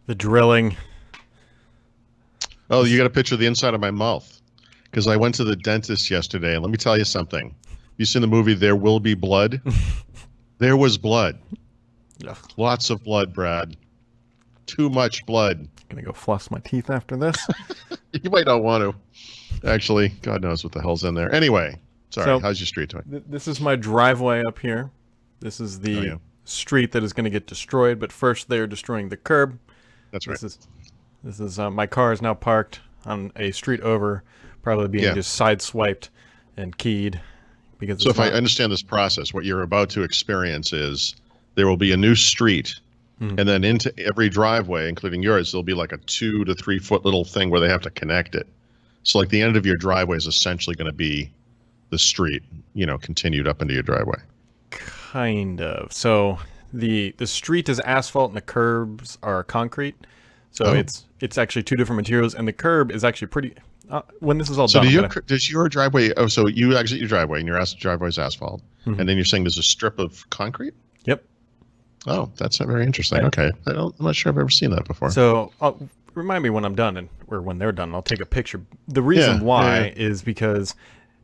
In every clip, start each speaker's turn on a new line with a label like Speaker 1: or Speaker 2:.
Speaker 1: The drilling.
Speaker 2: Oh, you got a picture of the inside of my mouth. Because I went to the dentist yesterday, and let me tell you something. You seen the movie There Will Be Blood? There was blood.
Speaker 1: Ugh.
Speaker 2: Lots of blood, Brad. Too much blood.
Speaker 1: Gonna go floss my teeth after this.
Speaker 2: You might not want to. Actually, God knows what the hell's in there. Anyway, sorry.
Speaker 1: So,
Speaker 2: How's your street doing?
Speaker 1: This is my driveway up here. This is the street that is going to get destroyed, but first they're destroying the curb.
Speaker 2: That's right.
Speaker 1: This is my car is now parked on a street over, probably being just sideswiped and keyed. Because
Speaker 2: so if I understand this process, what you're about to experience is there will be a new street, and then into every driveway, including yours, there'll be like a 2 to 3 foot little thing where they have to connect it. So like the end of your driveway is essentially going to be the street, continued up into your driveway.
Speaker 1: Kind of. So the street is asphalt and the curbs are concrete. So it's actually two different materials, and the curb is actually pretty. When this is all done,
Speaker 2: does your driveway? Oh, so you exit your driveway, and your driveway is asphalt, and then you're saying there's a strip of concrete?
Speaker 1: Yep.
Speaker 2: Oh, that's very interesting. Right. Okay, I'm not sure I've ever seen that before.
Speaker 1: So remind me when I'm done, or when they're done. I'll take a picture. The reason why is because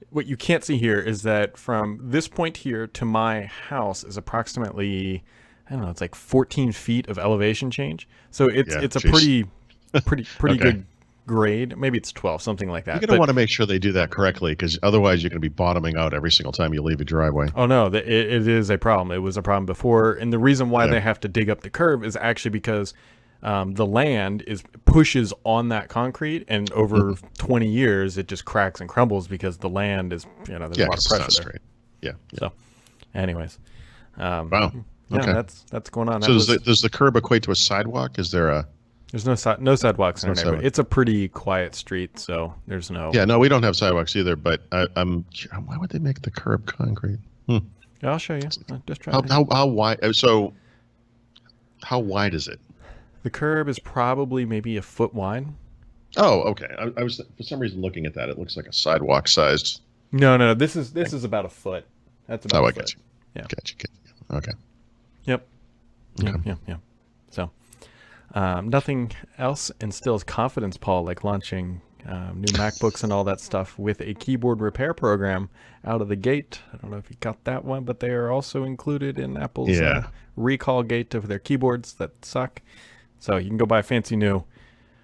Speaker 1: what you can't see here is that from this point here to my house is approximately, I don't know, it's like 14 feet of elevation change. So it's a pretty good grade. Maybe it's 12, something like that.
Speaker 2: You're going to want to make sure they do that correctly, because otherwise you're going to be bottoming out every single time you leave your driveway.
Speaker 1: Oh, no, it is a problem. It was a problem before. And the reason why they have to dig up the curb is actually because the land pushes on that concrete, and over 20 years it just cracks and crumbles because the land is, there's a lot of pressure there.
Speaker 2: Yeah.
Speaker 1: So, anyways.
Speaker 2: Wow.
Speaker 1: Yeah, that's going on.
Speaker 2: So does the curb equate to a sidewalk? Is there a...
Speaker 1: There's no sidewalks in our neighborhood. It's a pretty quiet street, so there's no...
Speaker 2: Yeah, no, we don't have sidewalks either, but I'm... Why would they make the curb concrete?
Speaker 1: Yeah, I'll show you. Just try
Speaker 2: how wide... So, how wide is it?
Speaker 1: The curb is probably maybe a foot wide.
Speaker 2: Oh, okay. I was, for some reason, looking at that. It looks like a sidewalk-sized...
Speaker 1: No. This is about a foot. That's about a foot.
Speaker 2: I get you.
Speaker 1: Yeah.
Speaker 2: Got you. Okay.
Speaker 1: Yep.
Speaker 2: Okay.
Speaker 1: Yeah. So... nothing else instills confidence, Paul, like launching new MacBooks and all that stuff with a keyboard repair program out of the gate. I don't know if you got that one, but they are also included in Apple's recall gate of their keyboards that suck. So you can go buy a fancy new.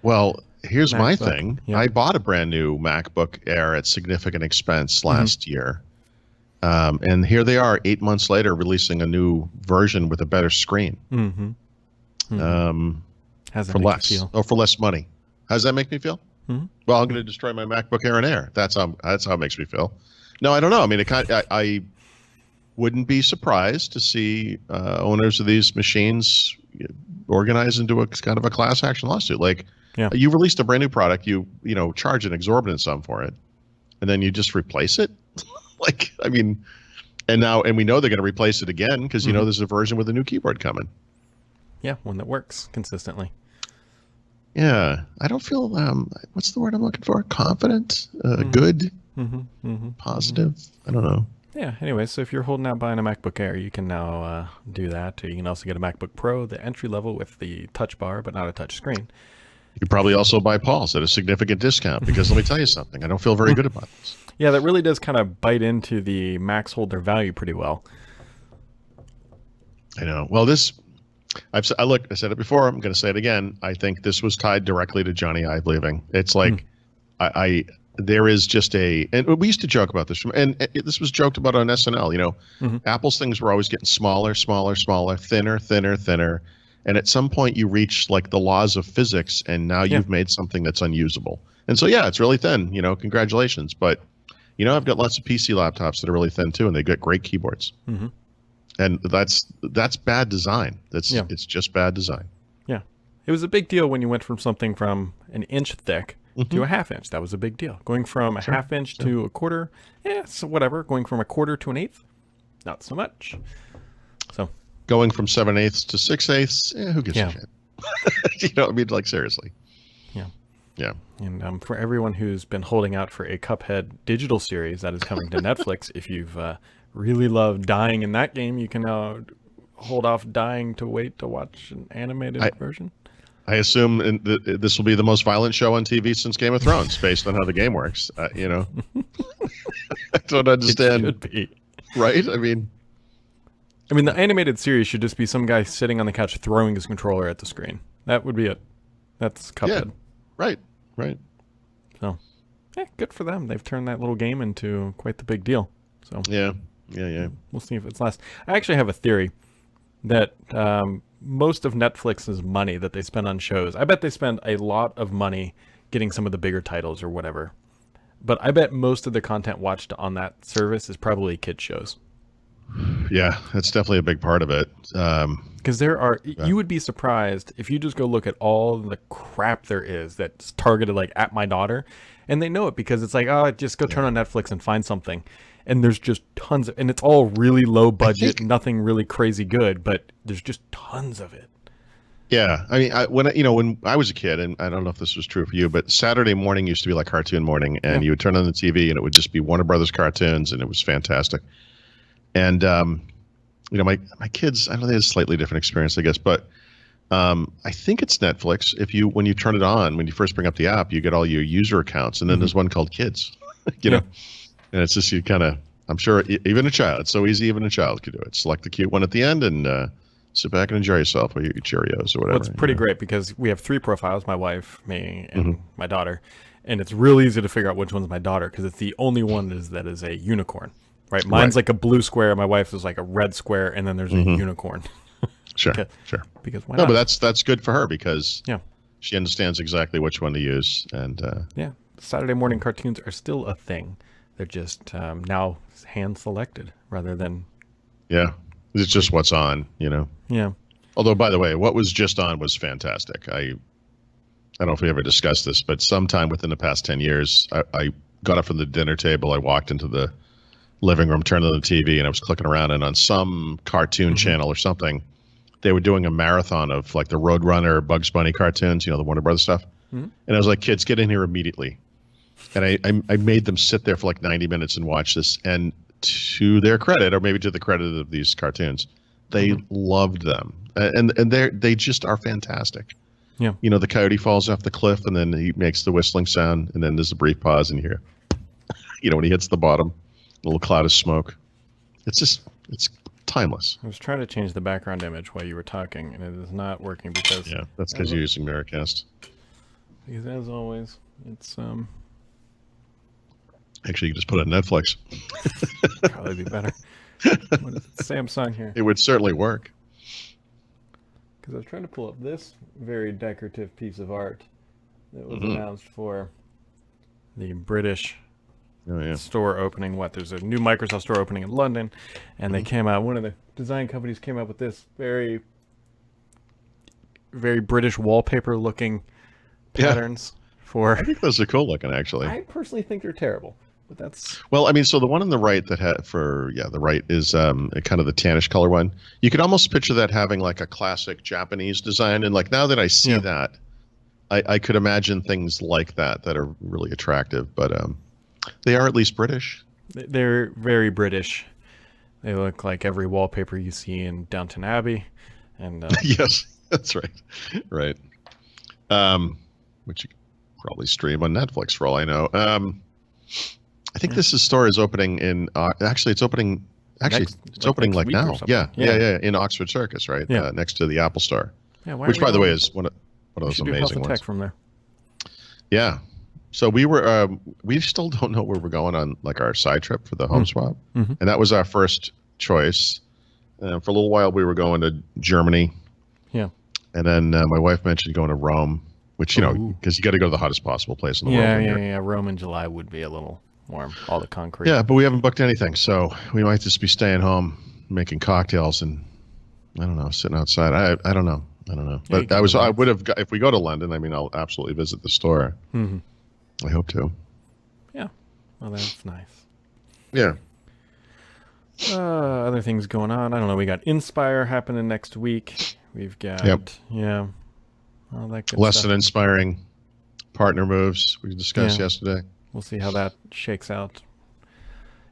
Speaker 2: Well, here's
Speaker 1: MacBook.
Speaker 2: My thing.
Speaker 1: Yeah.
Speaker 2: I bought a brand new MacBook Air at significant expense last year. And here they are 8 months later releasing a new version with a better screen.
Speaker 1: How's that
Speaker 2: for
Speaker 1: make
Speaker 2: less.
Speaker 1: you feel?
Speaker 2: Oh, for less money. How does that make me feel? Well, I'm going to destroy my MacBook Air and Air. That's how it makes me feel. No, I don't know. I mean, I wouldn't be surprised to see owners of these machines organize into a kind of a class action lawsuit. Like, you released a brand new product, you charge an exorbitant sum for it, and then you just replace it. Like, I mean, and we know they're going to replace it again because there's a version with a new keyboard coming.
Speaker 1: Yeah, one that works consistently.
Speaker 2: Yeah, I don't feel what's the word I'm looking for? Confident, good, positive. I don't know.
Speaker 1: Yeah. Anyway, so if you're holding out buying a MacBook Air, you can now do that. You can also get a MacBook Pro, the entry level with the Touch Bar, but not a touch screen.
Speaker 2: You probably also buy Paul's at a significant discount because let me tell you something. I don't feel very good about this.
Speaker 1: Yeah, that really does kind of bite into the Macs hold their value pretty well.
Speaker 2: I know. Well, I said it before. I'm going to say it again. I think this was tied directly to Johnny Ive leaving. It's like, there is just and we used to joke about this, and this was joked about on SNL. Apple's things were always getting smaller, thinner, and at some point you reach like the laws of physics, and now you've made something that's unusable. And so it's really thin. Congratulations, but I've got lots of PC laptops that are really thin too, and they get great keyboards. And that's bad design. It's just bad design. Yeah.
Speaker 1: It was a big deal when you went from something from an inch thick to a half inch. That was a big deal. Going from a half inch to a quarter, so whatever. Going from a quarter to an eighth, not so much. So
Speaker 2: going from 7/8 to 6/8, who gives a shit? I mean, like, seriously. Yeah.
Speaker 1: And for everyone who's been holding out for a Cuphead digital series that is coming to Netflix, if you've really loved dying in that game, you can hold off dying to wait to watch an animated version.
Speaker 2: I assume this will be the most violent show on TV since Game of Thrones, based on how the game works. I don't understand.
Speaker 1: It should be.
Speaker 2: Right?
Speaker 1: I mean, the animated series should just be some guy sitting on the couch throwing his controller at the screen. That would be it. That's Cuphead.
Speaker 2: Yeah, right.
Speaker 1: So, good for them. They've turned that little game into quite the big deal. So
Speaker 2: Yeah.
Speaker 1: We'll see if it's last. I actually have a theory that most of Netflix's money that they spend on shows, I bet they spend a lot of money getting some of the bigger titles or whatever. But I bet most of the content watched on that service is probably kid shows.
Speaker 2: Yeah, that's definitely a big part of it.
Speaker 1: Because you would be surprised if you just go look at all the crap there is that's targeted like at my daughter, and they know it because it's like, oh, just go turn on Netflix and find something. And there's just tons and it's all really low budget, nothing really crazy good, but there's just tons of it.
Speaker 2: Yeah, I mean, when I was a kid, and I don't know if this was true for you, but Saturday morning used to be like cartoon morning, and you would turn on the TV, and it would just be Warner Brothers cartoons, and it was fantastic. And my kids, I don't know, they had a slightly different experience, I guess, but I think it's Netflix. When you turn it on, when you first bring up the app, you get all your user accounts, and then there's one called Kids, know. And it's just I'm sure even a child, it's so easy, even a child could do it. Select the cute one at the end and sit back and enjoy yourself while you eat Cheerios or whatever.
Speaker 1: Well, it's pretty great because we have 3 profiles, my wife, me, and my daughter. And it's really easy to figure out which one's my daughter because it's the only one that is a unicorn, right? Mine's like a blue square, my wife's is like a red square, and then there's a unicorn.
Speaker 2: Sure.
Speaker 1: Because why not?
Speaker 2: But that's good for her because she understands exactly which one to use. And
Speaker 1: Saturday morning cartoons are still a thing. They're just now hand selected rather than.
Speaker 2: Yeah, it's just what's on,
Speaker 1: Yeah.
Speaker 2: Although, by the way, what was just on was fantastic. I don't know if we ever discussed this, but sometime within the past 10 years, I got up from the dinner table. I walked into the living room, turned on the TV, and I was clicking around. And on some cartoon channel or something, they were doing a marathon of like the Roadrunner, Bugs Bunny cartoons, the Warner Brothers stuff. And I was like, kids, get in here immediately. And I made them sit there for like 90 minutes and watch this. And to their credit, or maybe to the credit of these cartoons, they loved them. And they just are fantastic.
Speaker 1: Yeah.
Speaker 2: The coyote falls off the cliff and then he makes the whistling sound. And then there's a brief pause and you hear, when he hits the bottom, a little cloud of smoke. It's timeless.
Speaker 1: I was trying to change the background image while you were talking, and it is not working because...
Speaker 2: Yeah, that's because you're using Miracast.
Speaker 1: Because as always, it's...
Speaker 2: Actually, you can just put it on Netflix.
Speaker 1: Probably be better. What is it? Samsung here.
Speaker 2: It would certainly work.
Speaker 1: Because I was trying to pull up this very decorative piece of art that was announced for the British store opening. There's a new Microsoft store opening in London, and they came out. One of the design companies came up with this very, very British wallpaper-looking patterns for.
Speaker 2: I think those are cool looking, actually.
Speaker 1: I personally think they're terrible. But that's
Speaker 2: so the one on the right the right is kind of the tannish color one. You could almost picture that having like a classic Japanese design, and like now that I see that, I could imagine things like that are really attractive. But they are at least British.
Speaker 1: They're very British. They look like every wallpaper you see in Downton Abbey, and
Speaker 2: yes, that's right, right. Which you could probably stream on Netflix for all I know. I think this store is opening in. Actually, it's opening. Actually, it's opening like now. Yeah, in Oxford Circus, right?
Speaker 1: Yeah.
Speaker 2: Next to the Apple Store.
Speaker 1: Yeah,
Speaker 2: which, by the way, is one of those amazing ones.
Speaker 1: Tech from there.
Speaker 2: Yeah. So we still don't know where we're going on like our side trip for the home swap, and that was our first choice. For a little while, we were going to Germany. Yeah. And then my wife mentioned going to Rome, which because you got to go to the hottest possible place in the world.
Speaker 1: Yeah. Rome in July would be a little warm, all the concrete.
Speaker 2: Yeah, but we haven't booked anything, so we might just be staying home, making cocktails, and I don't know, sitting outside. I don't know. But I would have, if we go to London, I mean, I'll absolutely visit the store. I hope to.
Speaker 1: Yeah, well, that's nice.
Speaker 2: Yeah.
Speaker 1: Other things going on. I don't know. We got Inspire happening next week. We've got all that good
Speaker 2: Less
Speaker 1: stuff.
Speaker 2: than inspiring partner moves we discussed yesterday.
Speaker 1: We'll see how that shakes out.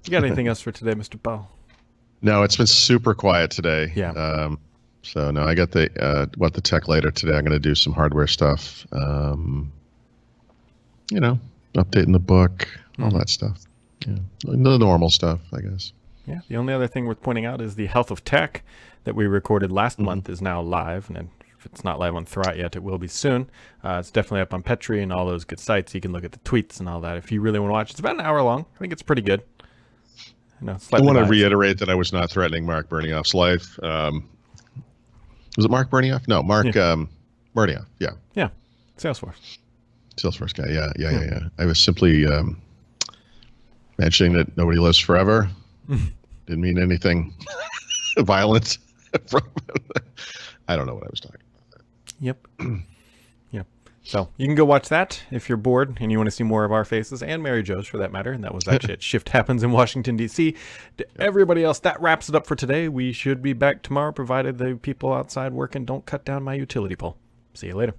Speaker 1: You got anything else for today, Mr. Bell?
Speaker 2: No, it's been super quiet today.
Speaker 1: Yeah.
Speaker 2: So no, I got the tech later today. I'm going to do some hardware stuff. Updating the book, all that stuff. Yeah, the normal stuff, I guess.
Speaker 1: Yeah. The only other thing worth pointing out is the Health of Tech that we recorded last month is now live, and if it's not live on Thurrott yet, it will be soon. It's definitely up on Petri and all those good sites. You can look at the tweets and all that if you really want to watch. It's about an hour long. I think it's pretty good.
Speaker 2: I want to reiterate that I was not threatening Mark Bernioff's life. Was it Mark Bernioff? No, Mark Bernioff. Yeah.
Speaker 1: Yeah. Salesforce
Speaker 2: Guy. Yeah. I was simply mentioning that nobody lives forever. Didn't mean anything violent. I don't know what I was talking about.
Speaker 1: Yep. Yep. So you can go watch that if you're bored and you want to see more of our faces and Mary Jo's for that matter. And that was actually at Shift Happens in Washington, D.C. To everybody else, that wraps it up for today. We should be back tomorrow, provided the people outside working don't cut down my utility pole. See you later.